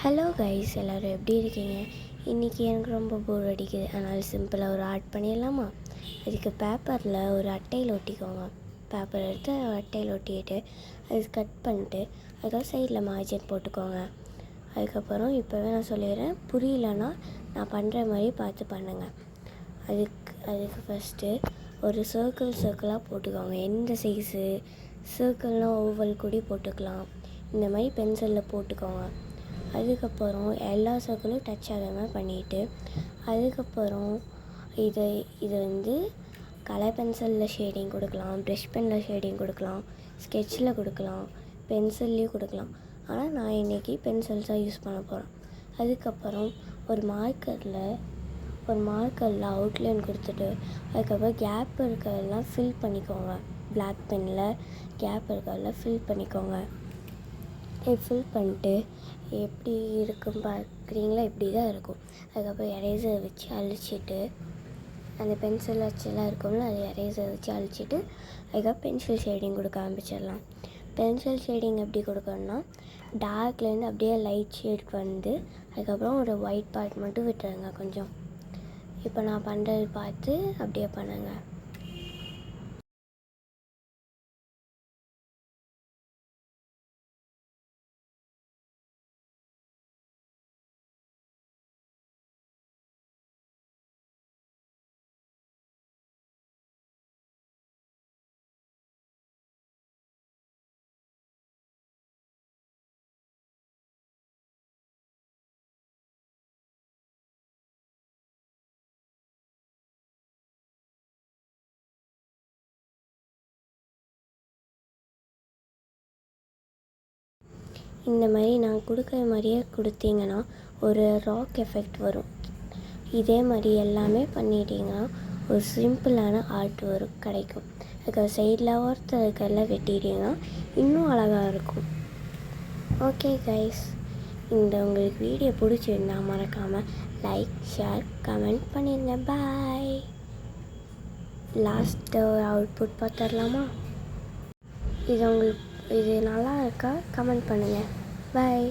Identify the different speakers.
Speaker 1: Hello guys, எல்லோரும் எப்படி இருக்கீங்க? இன்றைக்கி எனக்கு ரொம்ப போர் அடிக்குது. அதனால் சிம்பிளாக ஒரு ஆர்ட் பண்ணிடலாமா? அதுக்கு பேப்பரில் ஒரு அட்டையில் ஒட்டிக்கோங்க. பேப்பர் எடுத்து அட்டையில் ஒட்டிக்கிட்டு அது கட் பண்ணிட்டு அதுக்காக சைடில் மார்ஜின் போட்டுக்கோங்க. அதுக்கப்புறம் இப்போவே நான் சொல்லிடுறேன், புரியலன்னா நான் பண்ணுற மாதிரி பார்த்து பண்ணுங்கள். அதுக்கு ஃபஸ்ட்டு ஒரு சர்க்கிளாக போட்டுக்கோங்க. எந்த சைஸு சர்க்கிள்னால் ஓவல் கூடி போட்டுக்கலாம். இந்த மாதிரி பென்சிலில் போட்டுக்கோங்க. அதுக்கப்புறம் எல்லா சர்க்கிளும் டச் ஆகிற மாதிரி பண்ணிவிட்டு அதுக்கப்புறம் இதை கலர் பென்சிலில் ஷேடிங் கொடுக்கலாம், ப்ரஷ் பெனில் ஷேடிங் கொடுக்கலாம், ஸ்கெட்சில் கொடுக்கலாம், பென்சில்லையும் கொடுக்கலாம். ஆனால் நான் இன்றைக்கி பென்சில்ஸாக யூஸ் பண்ண போகிறேன். அதுக்கப்புறம் ஒரு மார்க்கரில் அவுட்லைன் கொடுத்துட்டு அதுக்கப்புறம் கேப் இருக்கிறதெல்லாம் ஃபில் பண்ணிக்கோங்க. பிளாக் பெனில் கேப் இருக்கிறதெல்லாம் ஃபில் பண்ணிக்கோங்க. ஃபில் பண்ணிட்டு எப்படி இருக்குன்னு பார்க்குறீங்களா? இப்படி தான் இருக்கும். அதுக்கப்புறம் எரேசர் வச்சு அழிச்சிட்டு அந்த பென்சில் வச்செல்லாம் இருக்கும்ல, அது எரேசர் வச்சு அழிச்சிட்டு அதுக்கப்புறம் பென்சில் ஷேடிங் கொடுக்க ஆரம்பிச்சிடலாம். பென்சில் ஷேடிங் எப்படி கொடுக்கணும்னா, டார்க்லேருந்து அப்படியே லைட் ஷேட் வந்து அதுக்கப்புறம் ஒரு ஒயிட் பார்ட் மட்டும் விட்டுருங்க கொஞ்சம். இப்போ நான் பண்ணுறது பார்த்து அப்படியே பண்ணுங்கள். இந்த மாதிரி நான் கொடுக்குற மாதிரியே கொடுத்தீங்கன்னா ஒரு ராக் எஃபெக்ட் வரும். இதே மாதிரி எல்லாமே பண்ணிட்டீங்கன்னா ஒரு சிம்பிளான ஆர்ட் கிடைக்கும். அதுக்கு சைடில் ஒருத்தருக்கெல்லாம் வெட்டிட்டீங்கன்னா இன்னும் அழகாக இருக்கும். ஓகே கைஸ், உங்களுக்கு வீடியோ பிடிச்சிருந்தா மறக்காமல் லைக், ஷேர், கமெண்ட் பண்ணிடுங்க. பாய். லாஸ்ட்டு அவுட்புட் பார்த்துடலாமா? இது நல்லா இருக்கா? கமெண்ட் பண்ணுங்கள். பாய்.